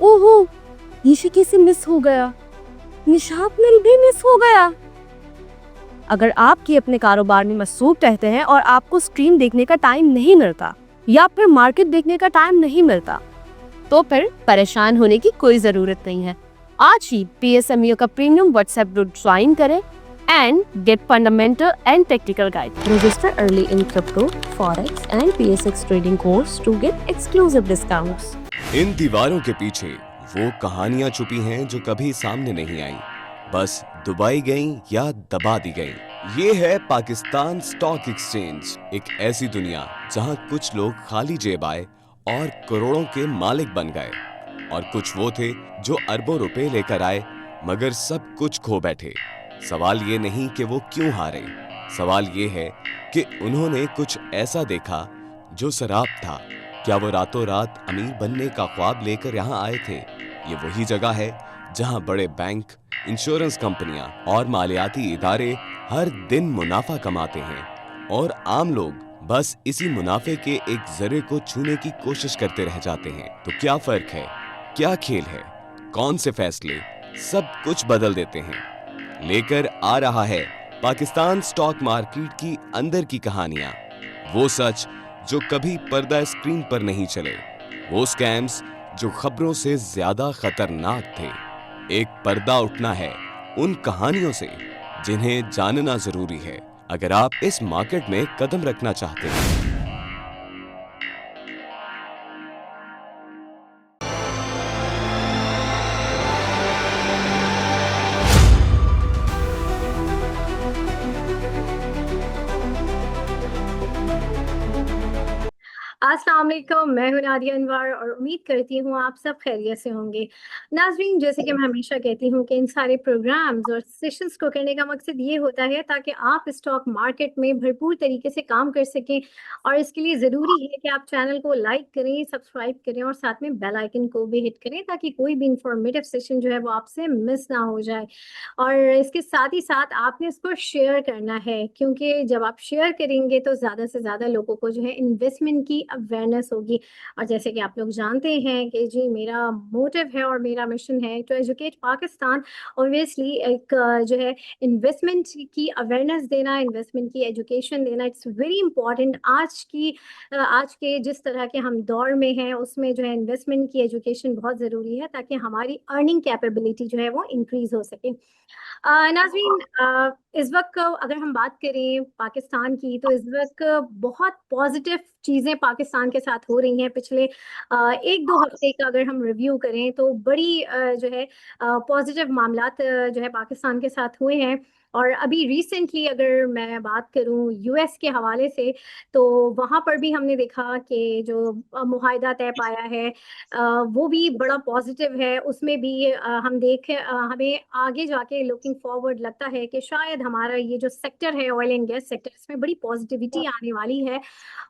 ओहो, ये कैसे मिस हो गया? निशात मिल भी मिस हो गया। अगर आपकी अपने कारोबार में मसरूफ रहते हैं और आपको स्क्रीन देखने का टाइम नहीं मिलता या फिर मार्केट देखने का टाइम नहीं मिलता, तो फिर परेशान होने की कोई जरूरत नहीं है। आज ही PSMU का प्रीमियम व्हाट्सएप ग्रुप ज्वाइन करें and get fundamental and technical guide. Register early in crypto, forex and PSX trading course to get exclusive discounts. इन दीवारों के पीछे वो कहानियां छुपी हैं जो कभी सामने नहीं आई, बस दबाई गईं या दबा दी गईं। ये है पाकिस्तान स्टॉक एक्सचेंज, एक ऐसी दुनिया जहां कुछ लोग खाली जेब आए और करोड़ों के मालिक बन गए, और कुछ वो थे जो अरबों रुपए लेकर आए मगर सब कुछ खो बैठे। सवाल ये नहीं कि वो क्यों हारे, सवाल ये है कि उन्होंने कुछ ऐसा देखा जो सराप था। क्या वो रातों रात अमीर बनने का ख्वाब लेकर यहाँ आए थे? ये वही जगह है जहाँ बड़े बैंक, इंश्योरेंस कंपनियां और मालियाती इदारे हर दिन मुनाफा कमाते हैं और आम लोग बस इसी मुनाफे के एक जर्रे को छूने की कोशिश करते रह जाते हैं। तो क्या फर्क है, क्या खेल है, कौन से फैसले सब कुछ बदल देते हैं? लेकर आ रहा है पाकिस्तान स्टॉक मार्केट की अंदर की कहानियां, वो सच जो कभी पर्दा स्क्रीन पर नहीं चले, वो स्कैम्स जो खबरों से ज्यादा खतरनाक थे। एक पर्दा उठना है उन कहानियों से जिन्हें जानना जरूरी है अगर आप इस मार्केट में कदम रखना चाहते हैं। अस्सलाम वालेकुम, मैं हूं नादिया अनवर और उम्मीद करती हूँ आप सब खैरियत से होंगे। नाज़रीन, जैसे कि मैं हमेशा कहती हूँ कि इन सारे प्रोग्राम्स और सेशंस को करने का मकसद ये होता है ताकि आप स्टॉक मार्केट में भरपूर तरीके से काम कर सकें, और इसके लिए ज़रूरी है कि आप चैनल को लाइक करें, सब्सक्राइब करें और साथ में बेल आइकन को भी हिट करें ताकि कोई भी इंफॉर्मेटिव सेशन जो है वो आपसे मिस ना हो जाए। और इसके साथ ही साथ आपने इसको शेयर करना है, क्योंकि जब आप शेयर करेंगे तो ज़्यादा से ज़्यादा लोगों को जो है इन्वेस्टमेंट की अवेयरनेस होगी। और जैसे कि आप लोग जानते हैं कि जी मेरा मोटिव है और मेरा मिशन है टू एजुकेट पाकिस्तान। ऑब्वियसली एक जो है इन्वेस्टमेंट की अवेयरनेस देना, इन्वेस्टमेंट की एजुकेशन देना, इट्स वेरी इंपॉर्टेंट। आज के जिस तरह के हम दौर में हैं उसमें जो है इन्वेस्टमेंट की एजुकेशन बहुत ज़रूरी है ताकि हमारी अर्निंग कैपेबिलिटी जो है वो इंक्रीज हो सके। नाज़रीन, इस वक्त अगर हम बात करें पाकिस्तान की, तो इस वक्त बहुत पॉजिटिव चीज़ें पाकिस्तान के साथ हो रही हैं। पिछले 1-2 हफ्ते का अगर हम रिव्यू करें तो बड़ी जो है पॉजिटिव मामलात जो है पाकिस्तान के साथ हुए हैं। और अभी रिसेंटली अगर मैं बात करूं US के हवाले से, तो वहाँ पर भी हमने देखा कि जो मुआहिदा तय पाया है वो भी बड़ा पॉजिटिव है। उसमें भी हमें आगे जाके लुकिंग फॉरवर्ड लगता है कि शायद हमारा ये जो सेक्टर है ऑयल एंड गैस सेक्टर, इसमें बड़ी पॉजिटिविटी आने वाली है।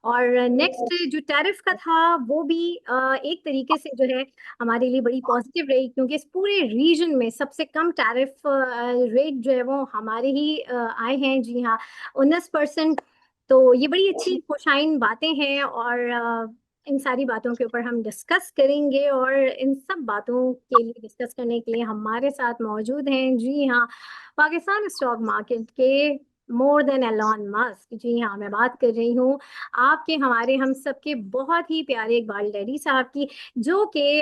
और नेक्स्ट जो टैरिफ का था वो भी एक तरीके से जो है हमारे लिए बड़ी पॉजिटिव रही, क्योंकि इस पूरे रीजन में सबसे कम टैरिफ रेट जो है वो हमारे ही आए हैं। जी हाँ, 19%। तो ये बड़ी अच्छी खुशाइन बातें हैं, और इन सारी बातों के ऊपर हम डिस्कस करेंगे, और इन सब बातों के लिए डिस्कस करने के लिए हमारे साथ मौजूद हैं, जी हाँ, पाकिस्तान स्टॉक मार्केट के मोर देन एलॉन मस्क। जी हाँ, मैं बात कर रही हूँ आपके, हमारे, हम सबके बहुत ही प्यारे इकबाल डैडी साहब की, जो कि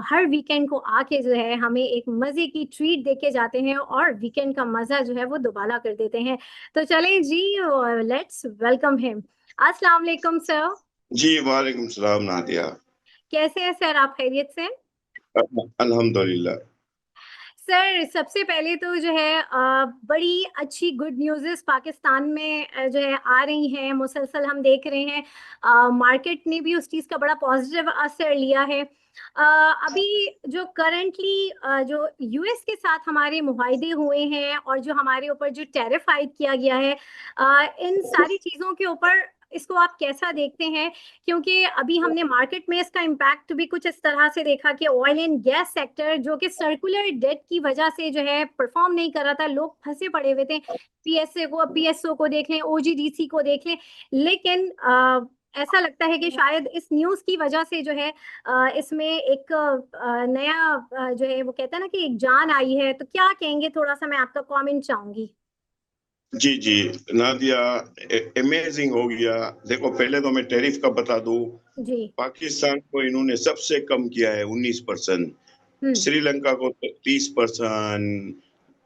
हर वीकेंड को आके जो है हमें एक मज़े की ट्रीट देके जाते हैं और वीकेंड का मज़ा जो है वो दुबाला कर देते हैं। तो चलें जी, लेट्स वेलकम हिम। अस्सलाम वालेकुम सर। जी, वालेकुम सलाम नादिया। कैसे हैं सर, आप खैरियत से हैं? अल्हम्दुलिल्लाह। सर, सबसे पहले तो जो है बड़ी अच्छी गुड न्यूज़ेस पाकिस्तान में जो है आ रही हैं, मुसलसल हम देख रहे हैं। मार्केट ने भी उस चीज़ का बड़ा पॉजिटिव असर लिया है। अभी जो करंटली जो US के साथ हमारे मुआहदे हुए हैं और जो हमारे ऊपर जो टैरिफ आयद किया गया है, इन सारी चीज़ों के ऊपर इसको आप कैसा देखते हैं? क्योंकि अभी हमने मार्केट में इसका इम्पैक्ट भी कुछ इस तरह से देखा कि ऑयल एंड गैस सेक्टर जो कि सर्कुलर डेट की वजह से जो है परफॉर्म नहीं कर रहा था, लोग फंसे पड़े हुए थे। PSO को देख लें, OGDC को देख लें, लेकिन ऐसा लगता है कि शायद इस न्यूज़ की वजह से जो है इसमें एक नया जो है वो कहते हैं ना कि एक जान आई है, तो क्या कहेंगे, थोड़ा सा मैं आपका कमेंट चाहूंगी। जी जी नादिया, अमेजिंग हो गया। देखो, पहले तो मैं टैरिफ का बता दूं। जी। पाकिस्तान को इन्होंने सबसे कम किया है 19%, हम्म। श्रीलंका को 30%,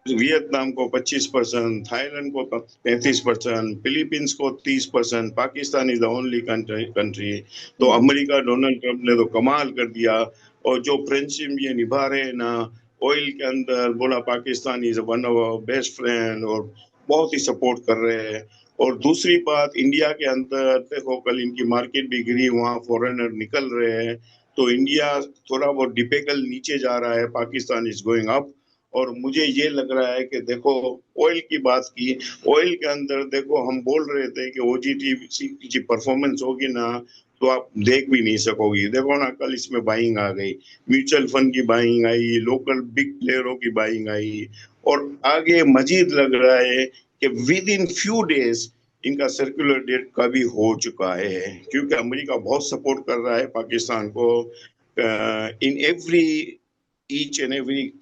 वियतनाम को 25%, थाईलैंड को 35%, फिलीपींस को 30%। Pakistan is the only country. तो अमेरिका, डोनाल्ड ट्रंप ने तो कमाल कर दिया। और जो फ्रेंडशिप ये निभा रहे हैं ना ऑयल के अंदर, बोला Pakistan is one of our best friend, और बहुत ही सपोर्ट कर रहे हैं। और दूसरी बात, इंडिया के अंदर देखो, कल इनकी मार्केट भी गिरी, वहां फॉरेनर निकल रहे हैं। तो इंडिया थोड़ा बहुत डिपेकल नीचे जा रहा है, पाकिस्तान इज गोइंग अप। और मुझे ये लग रहा है कि देखो, ऑयल की बात की, ऑयल के अंदर देखो, हम बोल रहे थे कि ओजीटी की परफॉर्मेंस होगी ना तो आप देख भी नहीं सकोगी। देखो ना, कल इसमें बाइंग आ गई, म्यूचुअल फंड की बाइंग आई, लोकल बिग प्लेयरों की बाइंग आई। और आगे मजीद लग रहा है कि विद इन फ्यू डेज इनका सर्कुलर डेट का भी हो चुका है, क्योंकि अमेरिका बहुत सपोर्ट कर रहा है पाकिस्तान को in every each and every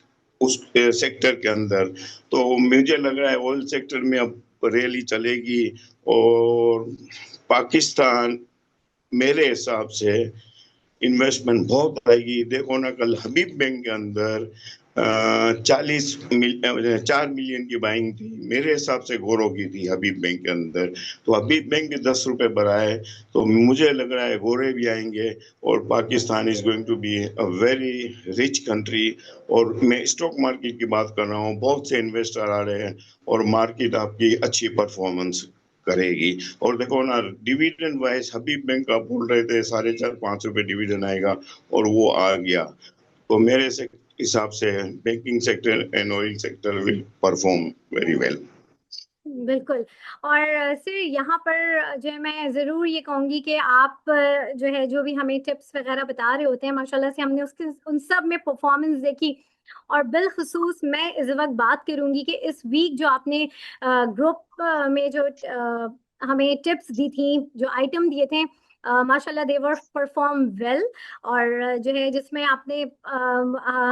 उस सेक्टर के अंदर। तो मुझे लग रहा है ऑयल सेक्टर में अब रैली चलेगी। और पाकिस्तान, मेरे हिसाब से इन्वेस्टमेंट बहुत आएगी। देखो ना, कल हबीब बैंक के अंदर 4 मिलियन की बाइंग थी, मेरे हिसाब से घोरों की थी हबीब बैंक के अंदर। तो हबीब बैंक भी 10 रुपए बढ़ाए, तो मुझे लग रहा है घोरे भी आएंगे। और Pakistan is going to be a very rich country. और मैं स्टॉक मार्केट की बात कर रहा हूँ, बहुत से इन्वेस्टर आ रहे हैं, और मार्केट आपकी अच्छी परफॉर्मेंस करेगी। और देखो ना, डिविडेंड वाइज हबीब बैंक का बोल रहे थे 4.5-5 रुपए डिविडेंड आएगा, और वो आ गया। तो मेरे से हिसाब से banking sector and oil sector will perform very well. बिल्कुल। और सिर यहाँ पर जो है मैं ज़रूर ये कहूँगी कि आप जो है जो भी हमें टिप्स वगैरह बता रहे होते हैं, माशाल्लाह से हमने उसके उन सब में परफॉर्मेंस देखी। और बिलखुसूस मैं इस वक्त बात करूँगी कि इस वीक जो आपने ग्रुप में जो हमें टिप्स दी थी, जो आइटम दिए थे, माशाल्लाह दे वर परफॉर्म वेल। और जो है जिसमें आपने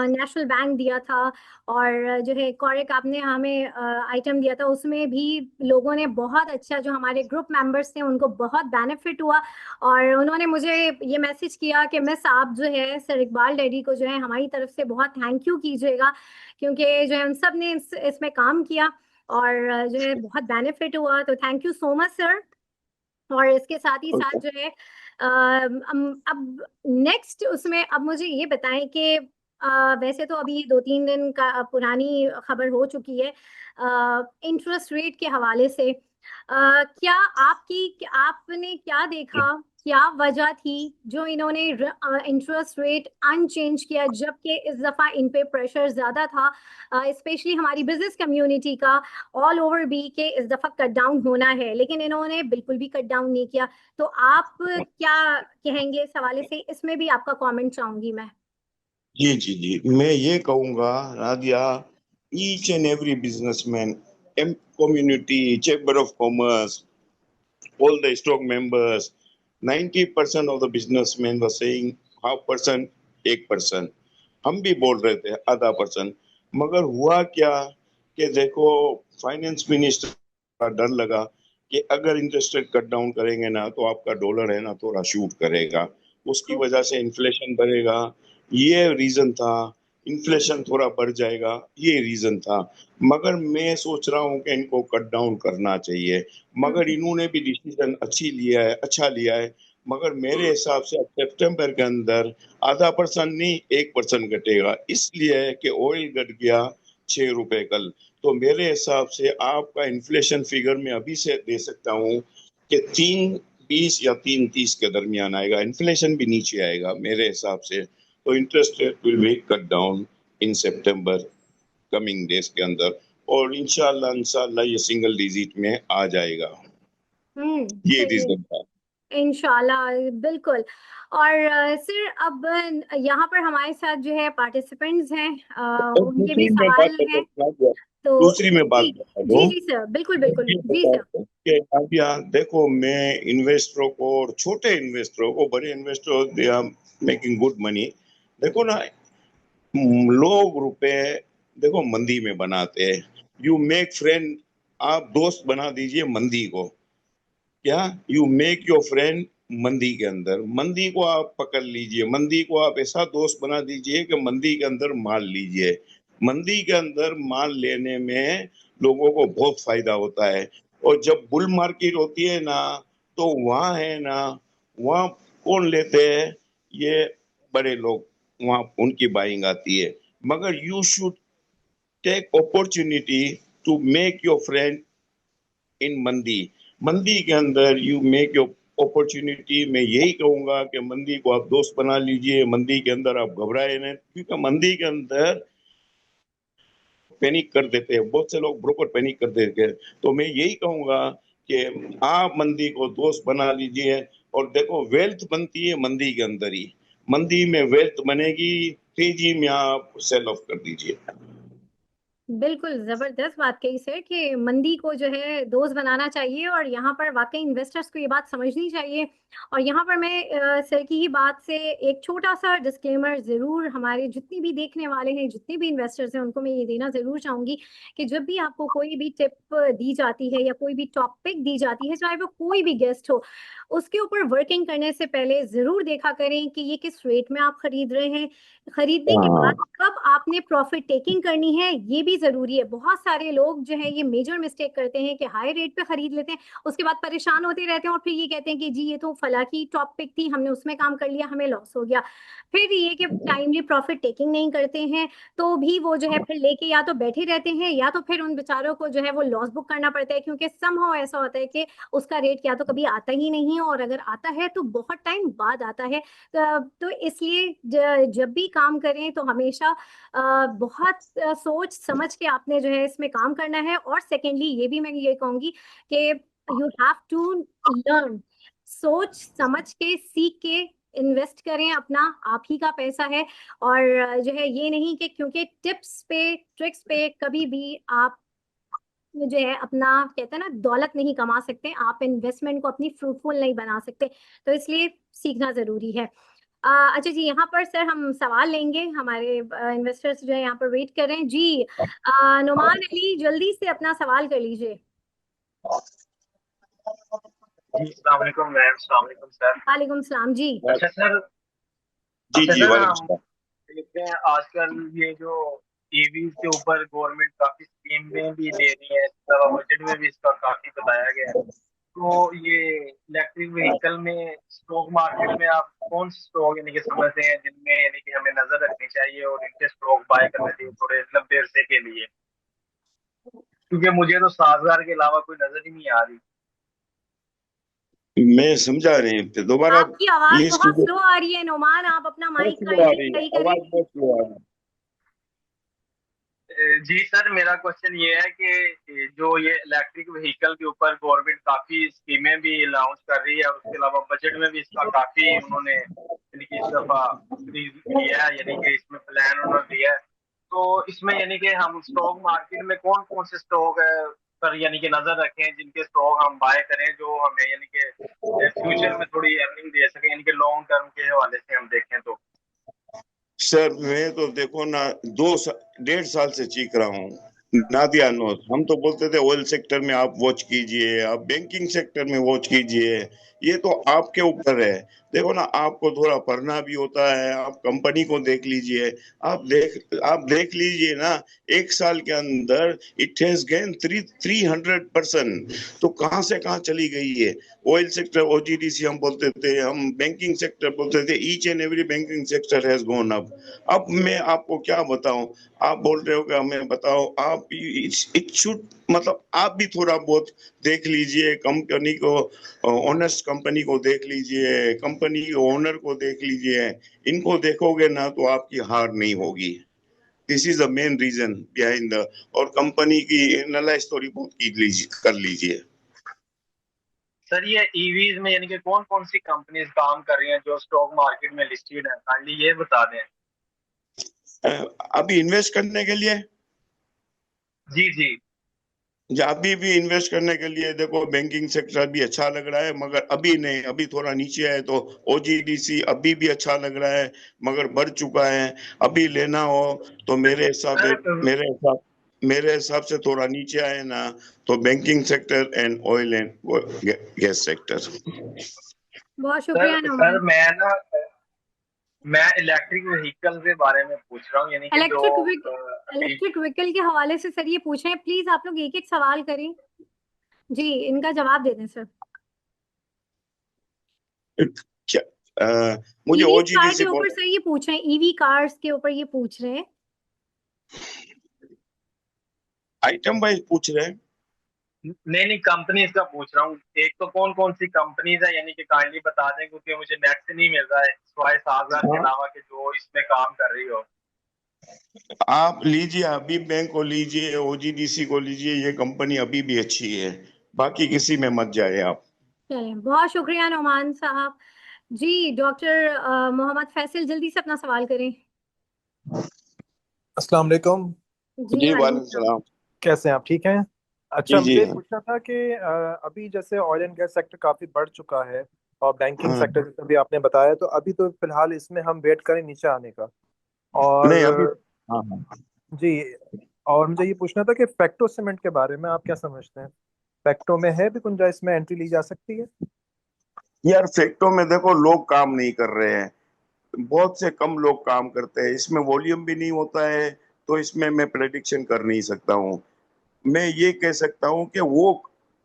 नेशनल बैंक दिया था, और जो है कॉरेक आपने हमें आइटम दिया था, उसमें भी लोगों ने बहुत अच्छा, जो हमारे ग्रुप मेंबर्स थे उनको बहुत बेनिफिट हुआ। और उन्होंने मुझे ये मैसेज किया कि मिस आप जो है सर इकबाल डैडी को जो है हमारी तरफ से बहुत थैंक यू कीजिएगा, क्योंकि जो है उन सब ने इसमें काम किया और जो है बहुत बेनिफिट हुआ। तो thank you so much sir. और इसके साथ ही साथ जो है अब नेक्स्ट उसमें अब मुझे ये बताएं कि वैसे तो अभी 2-3 दिन का पुरानी खबर हो चुकी है इंटरेस्ट रेट के हवाले से। क्या आपने क्या देखा, क्या वजह थी जो इन्होंने इंटरेस्ट रेट अनचेंज किया, जबकि इस दफा इन पे प्रेशर ज्यादा था, स्पेशली हमारी बिजनेस कम्युनिटी का ऑल ओवर बी के इस दफा कट डाउन होना है, लेकिन इन्होंने बिल्कुल भी कट डाउन नहीं किया। तो आप क्या कहेंगे इस हवाले से, इसमें भी आपका कमेंट चाहूंगी मैं। जी जी जी, मैं ये कहूंगा Nadia, each and every businessman, community, chamber of commerce, all the stock members, 90% of the businessmen were saying half percent, 1%। हम भी बोल रहे थे आधा परसेंट। मगर हुआ क्या कि देखो, फाइनेंस मिनिस्टर का डर लगा कि अगर इंटरेस्ट रेट कट डाउन करेंगे ना तो आपका डॉलर है ना थोड़ा शूट करेगा, उसकी वजह से इन्फ्लेशन बढ़ेगा, ये रीजन था। इन्फ्लेशन थोड़ा बढ़ जाएगा, ये रीजन था। मगर मैं सोच रहा हूँ कि इनको कट डाउन करना चाहिए। मगर इन्होंने भी डिसीजन अच्छा लिया है। मगर मेरे हिसाब से अब सितंबर के अंदर आधा परसेंट नहीं, 1% घटेगा, इसलिए कि ऑयल घट गया 6 रुपए कल। तो मेरे हिसाब से आपका इन्फ्लेशन फिगर में अभी से दे सकता हूँ कि 3.20 या 3.30 के दरमियान आएगा, इन्फ्लेशन भी नीचे आएगा मेरे हिसाब से। तो interest rate will be cut down in September coming days के अंदर, और इंशाल्लाह ये सिंगल डिजिट में आ जाएगा। ये सही है। रीजन था। इंशाल्लाह, बिल्कुल। और सर अब यहाँ पर हमारे साथ जो है पार्टिसिपेंट्स हैं, एक उनके भी दूसरी मैं बात सवाल हैं। बताऊंगा, तो दूसरी में बात जी बता जी दूं। जी सर, बिल्कुल बिल्कुल, ये जी बता सर। दूं कि अब यहाँ देखो, मैं इन्वेस्टरों को और छोटे इन्वेस्टरों को, बड़े investor they are making good money. देखो ना, लोग रुपए देखो मंदी में बनाते हैं। यू मेक फ्रेंड, आप दोस्त बना दीजिए मंदी को। क्या? यू मेक योर फ्रेंड मंदी के अंदर, मंदी को आप पकड़ लीजिए, मंदी को आप ऐसा दोस्त बना दीजिए कि मंदी के अंदर माल लीजिए। मंदी के अंदर माल लेने में लोगों को बहुत फायदा होता है। और जब बुल मार्केट होती है ना, तो वहां है ना, वहां कौन लेते हैं? ये बड़े लोग, वहां उनकी बाइंग आती है। मगर you should take opportunity to make your friend in मंदी। मंदी के अंदर यू मेक योर अपॉर्चुनिटी। मैं यही कहूंगा कि मंदी को आप दोस्त बना लीजिए, मंदी के अंदर आप घबराए नहीं, क्योंकि मंदी के अंदर पैनिक कर देते हैं बहुत से लोग, ब्रोकर पैनिक कर देते हैं। तो मैं यही कहूंगा कि आप मंदी को दोस्त बना लीजिए। और देखो, वेल्थ बनती है मंदी के अंदर ही। मंदी में वेल्थ बनेगी, तेजी में आप सेल ऑफ कर दीजिए। बिल्कुल जबरदस्त बात कही सर कि मंदी को जो है दोस्त बनाना चाहिए, और यहाँ पर वाकई इन्वेस्टर्स को ये बात समझनी चाहिए। और यहाँ पर मैं सर की ही बात से एक छोटा सा डिस्क्लेमर जरूर हमारे जितने भी देखने वाले हैं, जितने भी इन्वेस्टर्स हैं, उनको मैं ये देना जरूर चाहूंगी कि जब भी आपको कोई भी टिप दी जाती है या कोई भी टॉपिक दी जाती है, चाहे वो कोई भी गेस्ट हो, उसके ऊपर वर्किंग करने से पहले जरूर देखा करें कि ये किस रेट में आप खरीद रहे हैं। खरीदने के बाद हाँ, कब आपने प्रॉफिट टेकिंग करनी है, ये भी जरूरी है। बहुत सारे लोग जो है ये मेजर मिस्टेक करते हैं कि हाई रेट पे खरीद लेते हैं, उसके बाद परेशान होते रहते हैं और फिर ये कहते हैं कि जी ये तो फला की टॉपिक थी, हमने उसमें काम कर लिया, हमें लॉस हो गया। फिर ये कि टाइमली प्रॉफिट टेकिंग नहीं करते हैं, तो भी वो जो है फिर लेके या तो बैठे रहते हैं, या तो फिर उन बेचारों को जो है वो लॉस बुक करना पड़ता है, क्योंकि समहाउ ऐसा होता है कि उसका रेट या तो कभी आता ही नहीं है, और अगर आता है तो बहुत टाइम बाद आता है। तो इसलिए जब भी काम करें तो हमेशा बहुत सोच समझ के आपने जो है इसमें काम करना है। और सेकेंडली ये भी मैं ये कहूंगी कि यू हैव टू लर्न, सोच समझ के सीख के इन्वेस्ट करें, अपना आप ही का पैसा है। और जो है ये नहीं कि क्योंकि टिप्स पे ट्रिक्स पे कभी भी आप जो है अपना कहते हैं ना दौलत नहीं कमा सकते, आप इन्वेस्टमेंट को अपनी फ्रूटफुल नहीं बना सकते। तो इसलिए सीखना जरूरी है। अच्छा जी, यहाँ पर सर हम सवाल लेंगे, हमारे इन्वेस्टर्स जो है यहाँ पर वेट कर रहे हैं जी। नुमान अली, जल्दी से अपना सवाल कर लीजिए। जी अस्सलाम वालेकुम मैम, अस्सलाम वालेकुम सर। वालेकुम सलाम जी। अच्छा सर, जी अच्छा जी, सर वालेकुम हम सलाम। देखते हैं आजकल ये जो ईवीज के ऊपर गवर्नमेंट काफी स्कीमें भी दे रही है, इसके अलावा बजट में भी इसका काफी बताया गया है। तो ये इलेक्ट्रिक व्हीकल में स्टॉक मार्केट में आप कौन से स्टॉक यानी कि समझते हैं जिनमें यानी कि हमें नजर रखनी चाहिए और इनके स्टॉक बाय करना चाहिए थोड़े लंबे अरसे के लिए? क्योंकि मुझे तो 7,000 के अलावा कोई नजर ही नहीं आ रही। मैं समझा नहीं, फिर दोबारा आपकी आवाज प्लीज। बहुत स्लो आ रही है नुमान, आप अपना बहुत माइक स्लो आ काइंडली रही है सही करें। आवाज, बहुत स्लो आ रही है। जी सर, मेरा क्वेश्चन ये है कि जो ये इलेक्ट्रिक व्हीकल के ऊपर गवर्नमेंट काफी स्कीमें भी लॉन्च कर रही है और उसके अलावा बजट में भी इसका काफी उन्होंने यानी कि इस दफा किया है, यानी कि इसमें प्लान उन्होंने दिया है। तो इसमें यानी कि हम स्टॉक मार्केट में कौन कौन से स्टॉक पर यानी कि नजर रखें, जिनके स्टॉक हम बाय करें जो हमें यानी कि फ्यूचर में थोड़ी अर्निंग दे सके, यानी कि लॉन्ग टर्म के हवाले से हम देखें तो? सर, मैं तो देखो ना, 1.5 साल से चीख रहा हूँ, नादिया नोज। हम तो बोलते थे ऑयल सेक्टर में आप वॉच कीजिए, आप बैंकिंग सेक्टर में वॉच कीजिए। ये तो आपके ऊपर है। देखो ना, आपको थोड़ा पढ़ना भी होता है, आप कंपनी को देख लीजिए। आप देख लीजिए ना, 1 साल के अंदर इट हैज गेन 300%। तो कहाँ से कहाँ चली गई है? ऑयल सेक्टर, ओजीडीसी हम बोलते थे, हम बैंकिंग सेक्टर बोलते थे, each and every banking sector has gone up. अब मैं आपको क्या बताऊं? आप बोल रहे हो कि हमें बताओ, आप इट शुड, मतलब आप भी थोड़ा बहुत देख लीजिए कंपनी को, ऑनेस्ट कंपनी को देख लीजिए, कंपनी के ओनर को देख लीजिए। इनको देखोगे ना तो आपकी हार नहीं होगी। This is the main reason behind the. और कंपनी की एनालाइज थोड़ी बहुत कर लीजिए। सर ये ईवीज में यानी कि कौन कौन सी कंपनीज काम कर रही हैं जो स्टॉक मार्केट में लिस्टेड है, काइंडली ये बता दें। अभी इन्वेस्ट करने के लिए जी जी। अभी भी इन्वेस्ट करने के लिए देखो बैंकिंग सेक्टर भी अच्छा लग रहा है, मगर अभी नहीं, अभी थोड़ा नीचे है। तो ओजीडीसी अभी भी अच्छा लग रहा है, मगर बढ़ चुका है। अभी लेना हो तो सर मेरे हिसाब से थोड़ा नीचे आए ना, तो banking sector and oil and gas sector. बहुत शुक्रिया सर नुमान। मैं इलेक्ट्रिक व्हीकल के बारे में पूछ रहा हूँ, यानी कि जो अभी इलेक्ट्रिक व्हीकल के हवाले से सर ये पूछ रहे हैं, प्लीज आप लोग एक एक सवाल करें। जी, इनका जवाब दे दें सर। क्या मुझे ईवी कार ओजीडीसी के ऊपर सर ये पूछ रहे हैं, ईवी कार्स के ऊपर ये पूछ रहे हैं। आइटम वाइज पूछ रहे हैं। नहीं कंपनीज का पूछ रहा हूँ। एक तो कौन कौन सी कंपनीज है, यानी कि काइंडली बता दें, क्योंकि मुझे नेट से नहीं मिल रहा है सिवाय सागर के हाँ, अलावा कि जो इसमें काम कर रही हो। आप लीजिए, अभी बैंक को लीजिए, ओजीडीसी को लीजिए, ये कंपनी अभी भी अच्छी है। बाकी किसी में मत जाए आप। चलें, बहुत शुक्रिया नुमान साहब। जी, डॉक्टर मोहम्मद फैसल जल्दी से अपना सवाल करें। अस्सलाम वालेकुम। जी जी वालेकुम वालेकुम सलाम। सलाम। कैसे हैं आप? ठीक हैं? जी अच्छा, जी मुझे हाँ। पूछना था कि अभी जैसे ऑयल एंड गैस सेक्टर काफ़ी बढ़ चुका है और बैंकिंग हाँ, सेक्टर जैसे भी आपने बताया, तो अभी तो फिलहाल इसमें हम वेट करें नीचे आने का। नहीं अभी। और हाँ हाँ। जी, और मुझे ये पूछना था कि फैक्टो सीमेंट के बारे में आप क्या समझते हैं? फैक्टो में है भी गुंजाइश, में एंट्री ली जा सकती है? यार फैक्टो में देखो लोग काम नहीं कर रहे हैं, बहुत से कम लोग काम करते हैं, इसमें वॉल्यूम भी नहीं होता है। तो इसमें मैं प्रेडिक्शन कर नहीं सकता हूँ। मैं ये कह सकता हूँ कि वो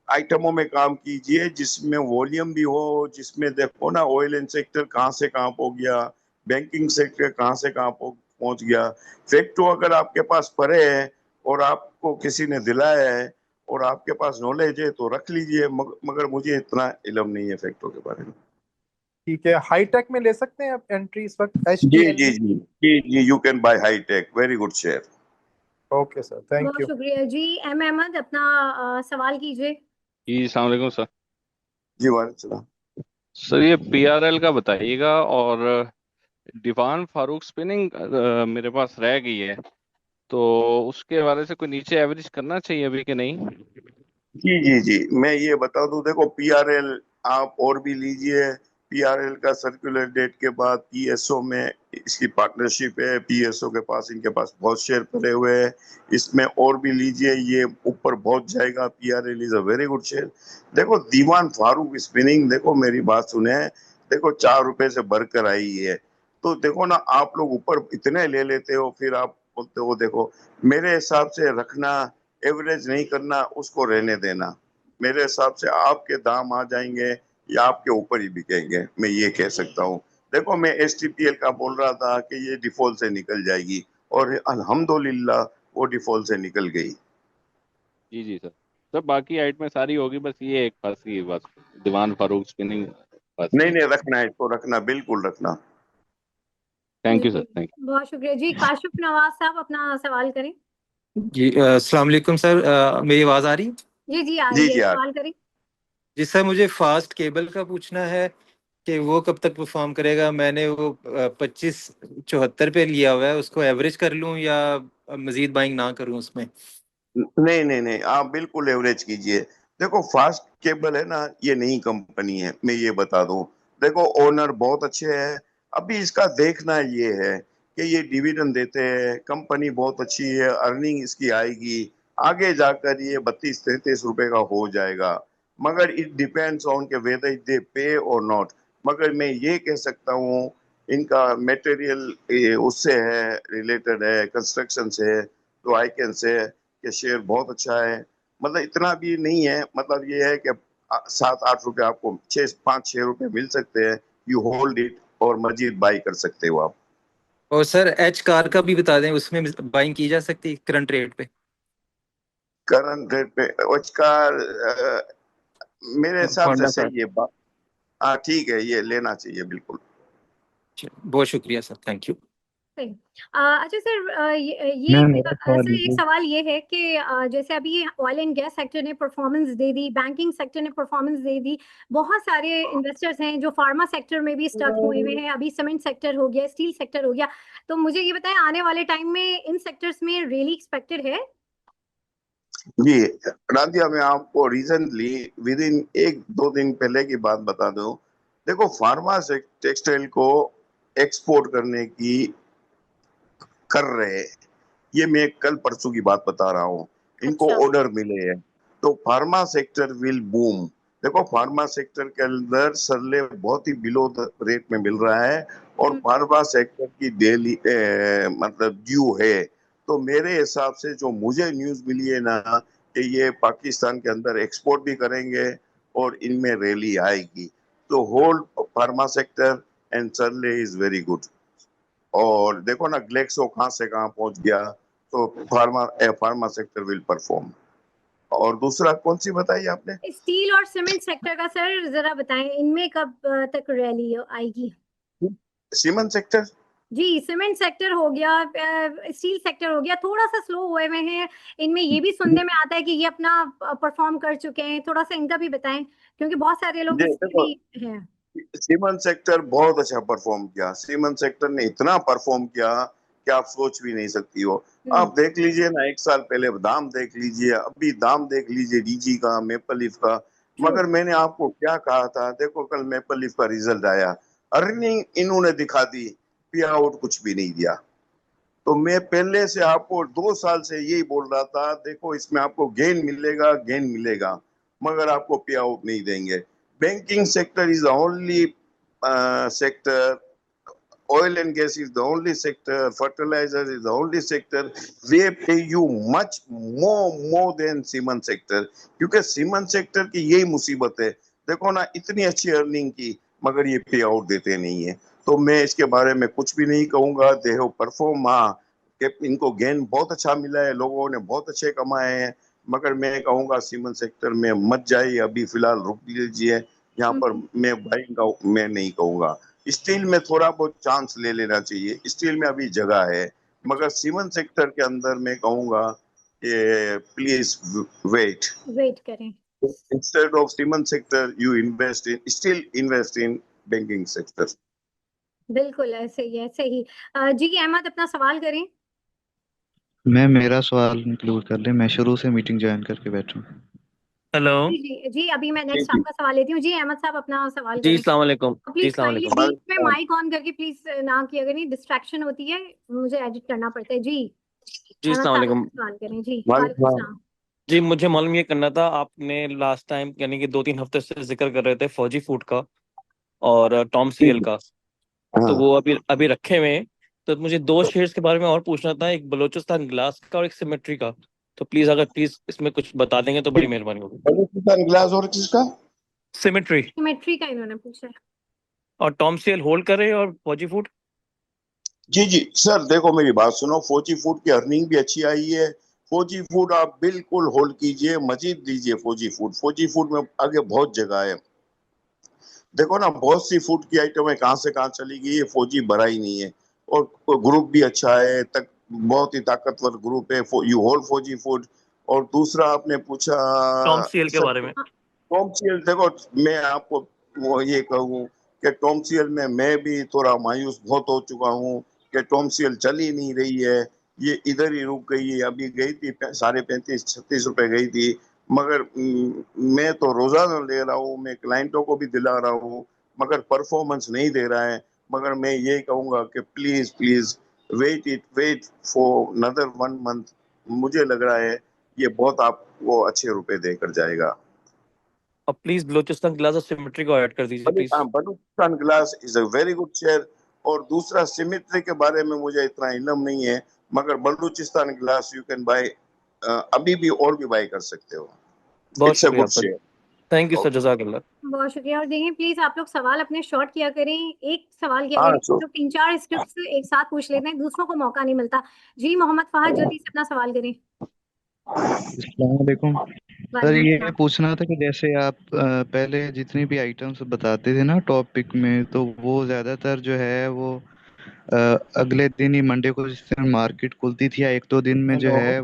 आइटमों में काम कीजिए जिसमें वॉल्यूम भी हो, जिसमें देखो ना ऑयल एंड सेक्टर कहाँ से कहाँ पहुंच गया, बैंकिंग सेक्टर कहाँ से कहाँ पहुंच गया। फैक्टो अगर आपके पास पड़े है और आपको किसी ने दिलाया है और आपके पास नॉलेज है तो रख लीजिए, मगर मुझे इतना इल्म नहीं है फैक्टो के बारे में। ठीक है, हाई टेक में ले सकते हैं आप एंट्री इस वक्त, जी HTL जी में? जी जी जी, you can buy high tech, very good share. Okay sir, thank बहुत यू। शुक्रिया जी। एम अहमद अपना सवाल कीजिए। जी अस्सलाम वालेकुम सर। जी वालेकुम। सर ये पीआरएल का बताइएगा, और दीवान फारूक स्पिनिंग मेरे पास रह गई है, तो उसके हवाले से कोई नीचे एवरेज करना चाहिए अभी कि नहीं? जी जी जी, मैं ये बता दूं, देखो पीआरएल आप और भी लीजिए। पीआरएल का सर्कुलर डेट के बाद पीएसओ में इसकी पार्टनरशिप है, पीएसओ के पास, इनके पास बहुत शेयर पड़े हुए हैं, इसमें और भी लीजिए, ये ऊपर बहुत जाएगा। PRL is a very good share. देखो दीवान फारूक स्पिनिंग, देखो मेरी बात सुने, देखो 4 रुपए से बढ़कर आई है। तो देखो ना, आप लोग ऊपर इतने ले लेते हो, फिर आप बोलते हो, देखो मेरे हिसाब से रखना, एवरेज नहीं करना, उसको रहने देना। मेरे हिसाब से आपके दाम आ जाएंगे या आपके ऊपर ही बिकेंगे, मैं ये कह सकता हूँ। देखो मैं एसटीपीएल का बोल रहा था कि ये डिफॉल्ट से निकल जाएगी, और अल्हम्दुलिल्लाह वो डिफॉल्ट से निकल गई। जी जी सर। सर बाकी आइटमें सारी होगी, बस ये एक फंसी है बस, दीवान फारूक स्पिनिंग फंसी नहीं है। नहीं, रखना है इसको, रखना, बिल्कुल रखना। थैंक यू सर, जी, थैंक बहुत शुक्रिया जी। काशिफ नवाज साहब अपना सवाल करें। जी अस्सलाम वालेकुम सर। मेरी आवाज़ आ रही है? जी जी आ जी रही है, जी यार। सवाल करें। जी सर, मुझे फास्ट केबल का पूछना है कि वो कब तक परफॉर्म करेगा। मैंने वो 2574 पे लिया हुआ है, उसको एवरेज कर लूं या मजीद बाइंग ना करूं उसमें? नहीं नहीं नहीं, आप बिल्कुल एवरेज कीजिए। देखो फास्ट केबल है ना, ये नई कंपनी है, मैं ये बता दूं। देखो ओनर बहुत अच्छे हैं। अभी इसका देखना ये है कि ये डिविडेंड देते हैं, कंपनी बहुत अच्छी है, अर्निंग इसकी आएगी, आगे जाकर ये 32-33 रुपए का हो जाएगा। मगर इट डिपेंड्स ऑन के वेदर दे पे और नॉट। मगर मैं ये कह सकता हूँ, इनका मटेरियल उससे है, रिलेटेड है, कंस्ट्रक्शन से है, तो आई कैन से कि शेयर बहुत अच्छा है। मतलब इतना भी नहीं है, मतलब ये है कि 7-8 रुपए आपको, 5-6 रुपए मिल सकते हैं। यू होल्ड इट और मजीद बाई कर सकते हो आप। और सर एच कार का भी बता दें, उसमें बाइंग की जा सकती है करंट रेट पे? करंट रेट पे उसका मेरे हिसाब से होंडा कार। सही है। हाँ ठीक है, ये लेना चाहिए बिल्कुल। बहुत शुक्रिया सर, थैंक यू। सही। अच्छा सर, मैम मेरा सवाल सर एक लीजिए। सवाल ये है कि जैसे अभी ऑयल एंड गैस सेक्टर ने परफॉर्मेंस दे दी, बैंकिंग सेक्टर ने परफॉर्मेंस दे दी, बहुत सारे इन्वेस्टर्स हैं जो फार्मा सेक्टर में भी स्टक हुए हुए हैं, अभी सीमेंट सेक्टर हो गया, स्टील सेक्टर हो गया। तो मुझे ये बताएं, आने वाले टाइम में इन सेक्टर्स में रियली एक्सपेक्टेड है? जी राधिया, मैं आपको रिसेंटली विद इन 1-2 दिन पहले की बात बता दूं। देखो, फार्मा टेक्सटाइल को एक्सपोर्ट करने की कर रहे हैं। ये मैं कल परसों की बात बता रहा हूँ। इनको अच्छा। ऑर्डर मिले हैं, तो फार्मा सेक्टर विल बूम। देखो, फार्मा सेक्टर के अंदर सरले बहुत ही बिलो द रेट में मिल रहा है, और हम्म, फार्मा सेक्टर की डेली मतलब ड्यू है। तो मेरे हिसाब से जो मुझे न्यूज मिली है ना, कि ये पाकिस्तान के अंदर एक्सपोर्ट भी करेंगे और इनमें रैली आएगी। तो होल फार्मा सेक्टर एंड सरले इज वेरी गुड। और देखो ना, ग्लेक्सो कहाँ से कहाँ पहुंच गया। तो फार्मा सेक्टर विल परफॉर्म। और दूसरा कौन सी बताई आपने? स्टील और सीमेंट सेक्टर का सर जरा बताएं, इनमें कब तक रैली आएगी? Cement sector. जी, सीमेंट सेक्टर हो गया, स्टील सेक्टर हो गया, थोड़ा सा स्लो हुए हुए हैं। इनमें ये भी सुनने में आता है कि ये अपना परफॉर्म कर चुके हैं। थोड़ा सा इनका भी बताएं, क्योंकि बहुत सारे लोग जी इसमें देखो, भी हैं। सीमेंट सेक्टर बहुत अच्छा परफॉर्म किया। सीमेंट सेक्टर ने इतना परफॉर्म किया कि आप सोच भी नहीं सकती हो। हम्म। आप देख लीजिए ना, 1 साल पहले दाम देख लीजिए, अभी दाम देख लीजिए डीजी का, मेपल लीफ का। ट्रू। मगर मैंने आपको क्या कहा था, देखो कल मेपल लीफ का रिजल्ट आया, अर्निंग इन्होंने दिखा दी, पे आउट कुछ भी नहीं दिया। तो मैं पहले से आपको 2 साल से यही बोल रहा था, देखो इसमें आपको गेन मिलेगा, गेन मिलेगा, मगर आपको पे आउट नहीं देंगे। Banking sector is the only sector. Oil and gas is the only sector. Fertilizer is the only sector. They pay you much more than cement sector. क्योंकि सीमेंट सेक्टर की यही मुसीबत है। देखो ना, इतनी अच्छी अर्निंग की, मगर ये पे आउट देते नहीं है। तो मैं इसके बारे में कुछ भी नहीं कहूंगा। दे हैव परफॉर्म, हाँ, कि इनको गेन बहुत अच्छा मिला है, लोगों ने बहुत अच्छे कमाए हैं। मगर मैं कहूंगा सीमेंट सेक्टर में मत जाइए, अभी फिलहाल रुक लीजिए। यहाँ पर मैं बाइंग का मैं नहीं कहूंगा। स्टील में थोड़ा बहुत चांस ले लेना चाहिए, स्टील में अभी जगह है। मगर सीमेंट सेक्टर के अंदर मैं कहूंगा कि प्लीज वेट। वेट करें। Instead of cement sector you invest in, still invest in banking sector. बिल्कुल ऐसे ही, ऐसे ही। जी अहमद, अपना सवाल करें। मैं मेरा सवाल इंक्लूड कर ले, मैं शुरू से मीटिंग ज्वाइन करके बैठा हूँ। हेलो। जी जी जी, अभी मैं जी नेक्स्ट जी। आपका सवाल लेती हूँ। जी अहमद साहब, अपना सवाल जी करें। अस्सलाम वालेकुम। जी प्लीज अस्सलाम काइंडली वालेकुम। बीच में माइक ऑन करके प्लीज ना किया करें, डिस्ट्रैक्शन होती है, मुझे एडिट करना पड़ता है। जी जी अहमद अस्सलाम साहब, वालेकुम। अपना सवाल करें। जी वालेकुम वालेकुम। सलाम। जी मुझे मालूम ये करना था, आपने लास्ट टाइम यानी कि 2-3 हफ्ते से जिक्र कर रहे थे फौजी फूड का और टॉम सीएल का, तो हाँ वो अभी अभी रखे हुए हैं। तो मुझे दो शेयर्स के बारे में और पूछना था, एक बलूचिस्तान ग्लास का और एक सिमेट्री का। तो प्लीज अगर प्लीज इसमें कुछ बता देंगे तो बड़ी मेहरबानी होगी। बलूचिस्तान ग्लास और किसका? सिमेट्री सिमेट्री का इन्होंने पूछा है। और टॉम सीएल होल्ड करे और फौजी फूड। जी जी सर, देखो मेरी बात सुनो, फौजी फूड की अर्निंग भी अच्छी आई है। फौजी फूड आप बिल्कुल होल्ड कीजिए, मजीद लीजिए फौजी फूड। फौजी फूड में आगे बहुत जगह है। देखो ना, बहुत सी फूड की आइटम है कहाँ से कहाँ चली गई है, फौजी भरा ही नहीं है। और ग्रुप भी अच्छा है, तक बहुत ही ताकतवर ग्रुप है, यू होल्ड फौजी फूड। और दूसरा आपने पूछा टॉम सीएल के सर, बारे में। Tom CL. देखो, मैं आपको वो ये कहूँ कि टॉम सीएल में मैं भी थोड़ा मायूस बहुत हो चुका हूँ कि टॉम सीएल चल ही नहीं रही है। ये इधर ही रुक गई है। अभी गई थी 35-36 रुपए गई थी। मगर मैं तो रोजाना ले रहा हूँ, मैं क्लाइंटों को भी दिला रहा हूँ, मगर परफॉर्मेंस नहीं दे रहा है। मगर मैं ये कहूंगा कि please please wait for another 1 month. मुझे लग रहा है ये बहुत आपको अच्छे रुपए देकर जाएगा। अब प्लीज बलूचिस्तान ग्लास और सिमेट्री को ऐड कर दीजिए please. Balochistan glass is a very good share. और दूसरा सिमेट्री के बारे में मुझे इतना इल्म नहीं है, मगर Balochistan glass you can bye, अभी भी और भी बाय कर सकते हो। बहुत इट्स अ शुक्रिया गुड आपका। Share. Thank you sir, okay. जजाकल्ला। बहुत शुक्रिया। और देखिए प्लीज आप लोग सवाल अपने शॉर्ट किया करें, एक सवाल किया हाँ करें। सो जो 3-4 स्क्रिप्ट एक साथ पूछ लेते हैं, दूसरों को मौका नहीं मिलता। जी मोहम्मद फहद, जल्दी से अपना सवाल करें। अस्सलाम वालेकुम सर, वालेकुम ये सलाम। पूछना था कि जैसे आप पहले जितनी भी आइटम्स बताते थे ना टॉपिक में, तो वो ज़्यादातर जो है वो अ, अगले दिन ही मंडे को जिस दिन मार्केट खुलती थी या 1-2 दिन में जो हेलो। है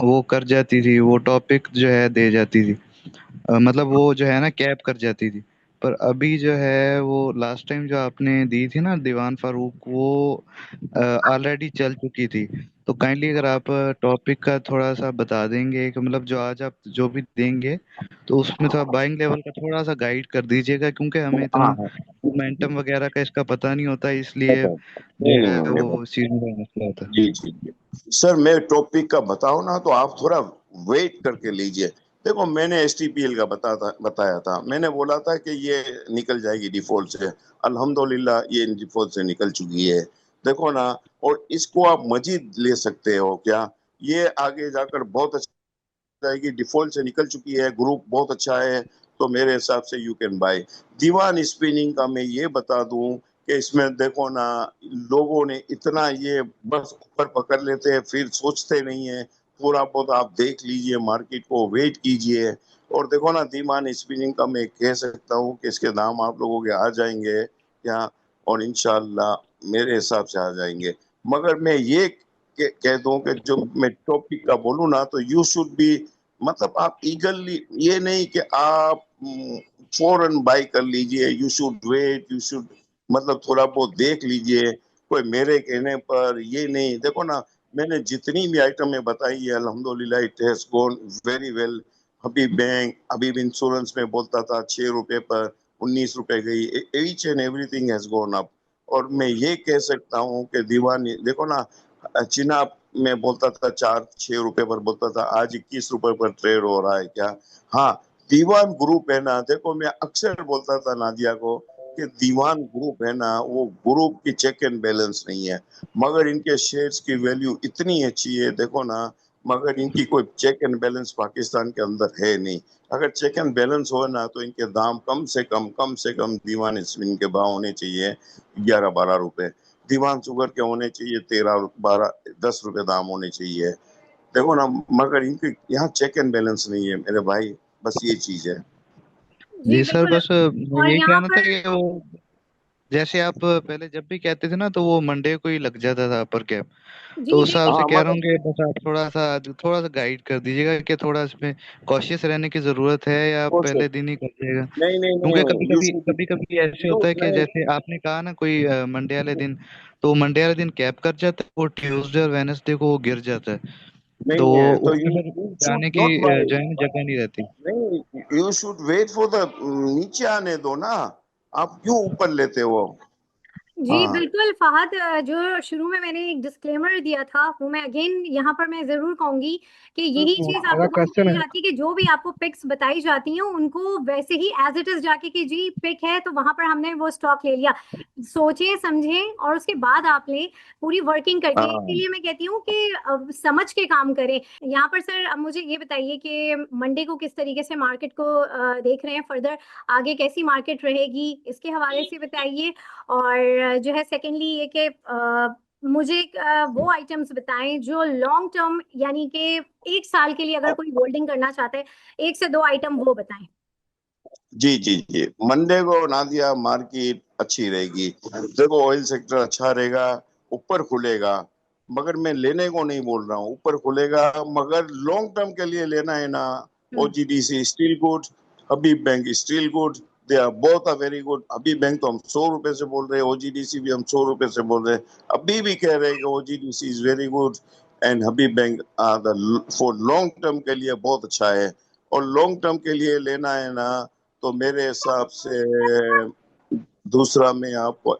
वो कर जाती थी, वो टॉपिक जो है दे जाती थी। मतलब वो जो है ना कैप कर जाती थी। पर अभी जो है वो लास्ट टाइम जो आपने दी थी ना दीवान फारूक, वो ऑलरेडी चल चुकी थी। तो काइंडली अगर आप टॉपिक का थोड़ा सा बता देंगे कि मतलब जो आज आप जो भी देंगे तो उसमें थोड़ा बाइंग लेवल का थोड़ा सा गाइड कर दीजिएगा, क्योंकि हमें इतना हाँ हाँ मोमेंटम वगैरह का इसका पता नहीं होता, इसलिए जो नहीं नहीं है नहीं वो सीजन का मसला होता है। जी जी जी सर, मैं टॉपिक का बताऊं ना तो आप थोड़ा वेट करके लीजिए। देखो, मैंने एसटीपीएल का बताया था, मैंने बोला था कि ये निकल जाएगी डिफॉल्ट से। अल्हम्दुलिल्लाह ये डिफॉल्ट से निकल चुकी है, देखो ना। और इसको आप मजीद ले सकते हो क्या, ये आगे जाकर बहुत अच्छा जाएगी। डिफॉल्ट से निकल चुकी है, ग्रुप बहुत अच्छा है, तो मेरे हिसाब से you can buy. Diwan spinning का मैं ये बता दूं कि इसमें देखो ना, लोगों ने इतना ये बस ऊपर पकड़ लेते हैं, फिर सोचते नहीं है। थोड़ा बहुत आप देख लीजिए, मार्केट को वेट कीजिए। और देखो ना, दीवान स्पिनिंग का मैं कह सकता हूँ कि इसके दाम आप लोगों के आ जाएंगे क्या, और इंशाल्लाह मेरे हिसाब से आ जाएंगे। मगर मैं ये कह दूं कि जो मैं टॉपिक का बोलूं ना, तो यू शुड बी, मतलब आप ईगरली, ये नहीं कि आप फौरन बाय कर लीजिए। You should wait, you should मतलब थोड़ा बहुत देख लीजिए। कोई मेरे कहने पर ये नहीं, देखो ना, मैंने जितनी भी आइटमें बताई है अल्हम्दुलिल्लाह it has gone very well. Habib bank, Habib insurance में बोलता था 6 रुपए पर 19 रुपए गई, each and everything has gone up. और मैं ये कह सकता हूँ कि दीवानी देखो ना, चिनाब में बोलता था 4-6 रुपए पर बोलता था, आज 21 रुपए पर ट्रेड हो रहा है क्या। हाँ, दीवान ग्रुप है ना, देखो मैं अक्सर बोलता था नादिया को कि दीवान ग्रुप है ना, वो ग्रुप की चेक एंड बैलेंस नहीं है, मगर इनके शेयर्स की वैल्यू इतनी अच्छी है, देखो ना। मगर इनकी कोई चेक एंड बैलेंस पाकिस्तान के अंदर है नहीं। अगर चेक एंड बैलेंस हो ना, तो इनके दाम कम से कम दीवान स्पिन के भाव होने चाहिए 11-12 रुपए। दीवान शुगर के होने चाहिए 13-12-10 रुपए दाम होने चाहिए, देखो ना। मगर इनके यहाँ चेक एंड बैलेंस नहीं है मेरे भाई, बस ये चीज है। जी जी सर, बिल्कुल। बस मैं और यही यहाँ कहना था पर कि वो जैसे आप पहले जब भी कहते थे ना तो वो मंडे को ही लग जाता था अपर कैप। तो जी उस हिसाब से हाँ कह रहा मगर हूँ कि बस आप थोड़ा सा गाइड कर दीजिएगा कि थोड़ा इसमें कॉशियस रहने की जरूरत है, या आप कोशिश, पहले दिन ही कर दीजिएगा। नहीं नहीं क्योंकि नहीं, यू शुड, कभी कभी ऐसे यू होता है कि नहीं जैसे आपने कहा ना कोई मंडे वाले दिन, तो मंडे वाले दिन कैप कर जाता है, वो ट्यूसडे और वेनसडे को वो गिर जाता है। तो नहीं है, तो उसमें यू फिर यू शुड जाने की नॉट बाय। जो है ना जगह नहीं रहती। नहीं, you should wait for the, नीचे आने दो ना, आप क्यों ऊपर लेते हो। जी हाँ बिल्कुल फहद, जो शुरू में मैंने एक डिस्क्लेमर दिया था वो मैं अगेन यहाँ पर मैं जरूर कहूंगी कि यही चीज आप मेरा लोगों को क्वेश्चन कही है। जाती है कि जो भी आपको पिक्स बताई जाती हैं उनको वैसे ही एज इट इज जाके कि जी पिक है तो वहां पर हमने वो स्टॉक ले लिया। सोचें समझें और उसके बाद आप लें, पूरी वर्किंग करके। हाँ इसीलिए मैं कहती हूँ कि समझ के काम करें। यहाँ पर सर अब मुझे ये बताइए कि मंडे को किस तरीके से मार्केट को देख रहे हैं, फर्दर आगे कैसी मार्केट रहेगी इसके हवाले से बताइए। और जो है सेकेंडली ये कि मुझे वो आइटम्स बताएं जो लॉन्ग टर्म यानी कि 1 साल के लिए अगर कोई होल्डिंग करना चाहता है, 1 से 2 आइटम वो बताएं। जी जी जी, मंडे को नादिया मार्केट अच्छी रहेगी। देखो, ऑयल सेक्टर अच्छा रहेगा, ऊपर खुलेगा। मगर मैं लेने को नहीं बोल रहा हूँ, ऊपर खुलेगा, मगर लॉन्ग टर्म के लिए लेना है ना। हम्म। OGDC steel good, Habib Bank steel good, they are both are very good. Habib Bank तो हम 100 रुपए से बोल रहे हैं, ओजीडीसी भी हम 100 रुपए से बोल रहे हैं। अभी भी कह रहे हैं कि OGDC is very good and Habib bank for long term के लिए बहुत अच्छा है। और लॉन्ग टर्म के लिए लेना है ना, तो मेरे हिसाब से दूसरा में आपको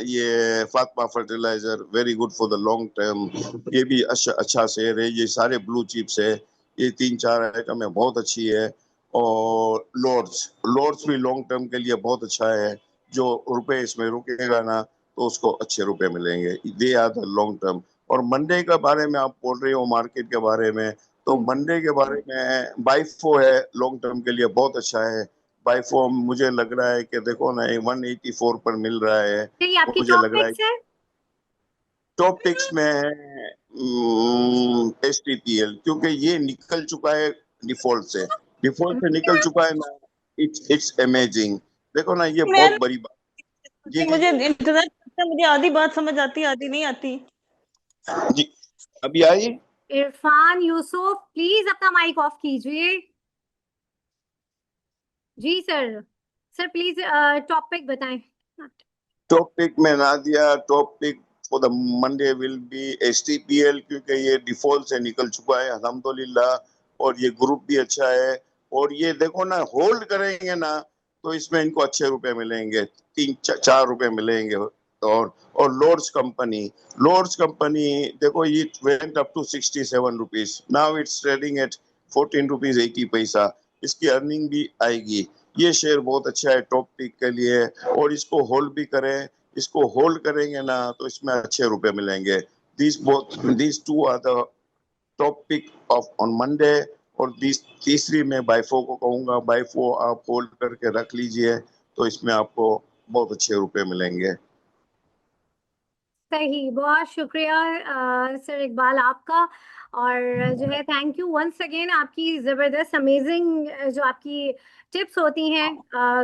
ये फातमा fertiliser very good for the long term, ये भी अच्छा शेयर है। ये सारे ब्लू चिप्स है, ये 3-4 आइटम है, बहुत अच्छी है। और लॉर्ड्स, लॉर्ड्स भी लॉन्ग टर्म के लिए बहुत अच्छा है। जो रुपए इसमें रुकेगा ना, तो उसको अच्छे रुपए मिलेंगे, they are the long term. और मंडे के बारे में आप बोल रहे हो, मार्केट के बारे में, तो हम्म। मंडे के बारे में बाइफो है, लॉन्ग टर्म के लिए बहुत अच्छा है। बाइफो मुझे लग रहा है कि देखो ना, 184 पर मिल रहा है। ये आपकी मुझे टॉप लग रहा है पिक्स है। टॉप पिक्स में है एसटीपीएल, क्योंकि ये निकल चुका है डिफॉल्ट से निकल चुका है ना। इट्स अमेजिंग, देखो ना, ये मैं बहुत बड़ी बात। ये मुझे इंतजार करता, मुझे आधी बात समझ आती, आधी नहीं आती। जी, अभी आई। इरफान यूसुफ प्लीज अपना माइक ऑफ कीजिए। जी सर। सर प्लीज टॉपिक बताएं। टॉपिक में Nadia, topic for the Monday will be STPL, क्योंकि ये डिफॉल्ट से निकल चुका है अल्हम्दुलिल्लाह, और ये ग्रुप भी अच्छा है। और ये देखो ना, होल्ड करेंगे ना तो इसमें इनको अच्छे रुपए मिलेंगे, 3-4 रुपए मिलेंगे। और लॉर्ड्स कंपनी देखो, ये went up to 67 rupees, now it's trading at 14 rupees 80 paisa. इसकी अर्निंग भी आएगी। ये शेयर बहुत अच्छा है टॉप पिक के लिए, और इसको होल्ड भी करें। इसको होल्ड करेंगे ना तो इसमें अच्छे रुपए मिलेंगे। these two are the top pick of on Monday. और तीसरी मैं बाइफो को कहूंगा, बाइफो आप होल्ड करके रख लीजिए, तो इसमें आपको बहुत अच्छे रुपए मिलेंगे। सही, बहुत शुक्रिया सर इकबाल आपका। और जो है थैंक यू वंस अगेन, आपकी ज़बरदस्त अमेजिंग जो आपकी टिप्स होती हैं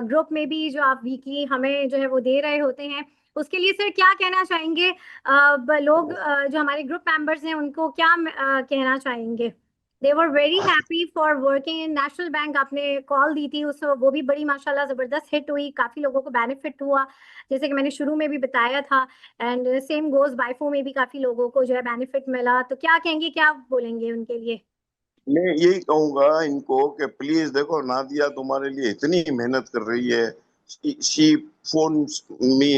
ग्रुप में भी, जो आप वीकली हमें जो है वो दे रहे होते हैं, उसके लिए सर क्या कहना चाहेंगे? लोग जो हमारे ग्रुप मेंबर्स हैं उनको क्या कहना चाहेंगे? They were very happy for working in National Bank. आपने कॉल दी थी उस, वो भी बड़ी माशाल्लाह ज़बरदस्त हिट हुई, काफ़ी लोगों को बेनिफिट हुआ, जैसे कि मैंने शुरू में भी बताया था। एंड सेम गोज बाइफो में भी काफ़ी लोगों को जो है बेनिफिट मिला। तो क्या कहेंगे, क्या बोलेंगे उनके लिए? मैं यही कहूंगा इनको कि प्लीज देखो, नादिया तुम्हारे लिए इतनी मेहनत कर रही है। She phones me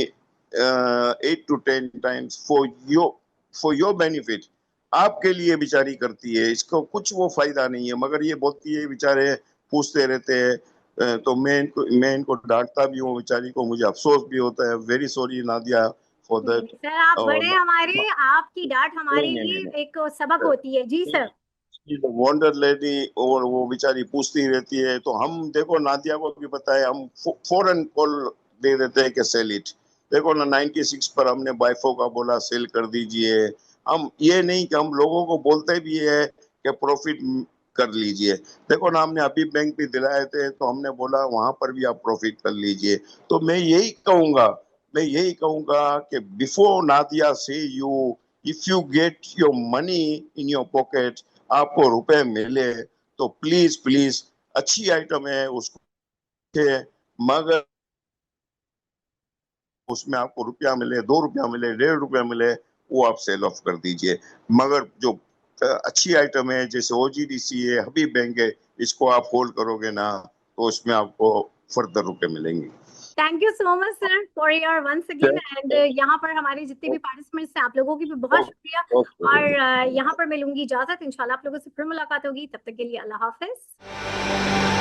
8 to 10 times for your benefit। आपके लिए बेचारी करती है, इसको कुछ वो फायदा नहीं है, मगर ये बोलती है, बेचारे पूछते रहते हैं। तो मैं इनको डांटता भी हूँ, बेचारी को मुझे अफसोस भी होता है। Very sorry Nadia for that. Sir आप बड़े हमारे, आपकी डांट हमारे लिए एक सबक होती है। जी सर। वंडर लेडी, और वो बेचारी पूछती रहती है। तो हम देखो, नादिया को भी पता है, हम फौरन कॉल दे देते हैं कि सेल इट। देखो ना, 96 पर हमने बाइफो का बोला सेल कर दीजिए। हम ये नहीं कि हम लोगों को बोलते भी है कि प्रॉफिट कर लीजिए। देखो ना, हमने अभी बैंक भी दिलाए थे, तो हमने बोला वहां पर भी आप प्रॉफिट कर लीजिए। तो मैं यही कहूंगा कि बिफोर नादिया से you, if you get your money in your pocket, आपको रुपए मिले, तो प्लीज अच्छी आइटम है उसको, मगर उसमें आपको रुपया मिले, 2 रुपया मिले, 1.5 रुपया मिले, वो आप सेल ऑफ कर दीजिए। मगर जो अच्छी आइटम है, जैसे OGDC है, हबीब बैंक है, इसको आप होल्ड करोगे ना तो इसमें आपको फर्दर रुपए मिलेंगे। Thank you so much sir for your once again. And यहाँ पर हमारे जितने भी पार्टिसिपेंट्स हैं, आप लोगों की भी बहुत शुक्रिया। और यहाँ पर मैं लूंगी इजाजत, इंशाल्लाह आप लोगों से फिर मुलाकात होगी। तब तक के लिए अल्लाह हाफिज।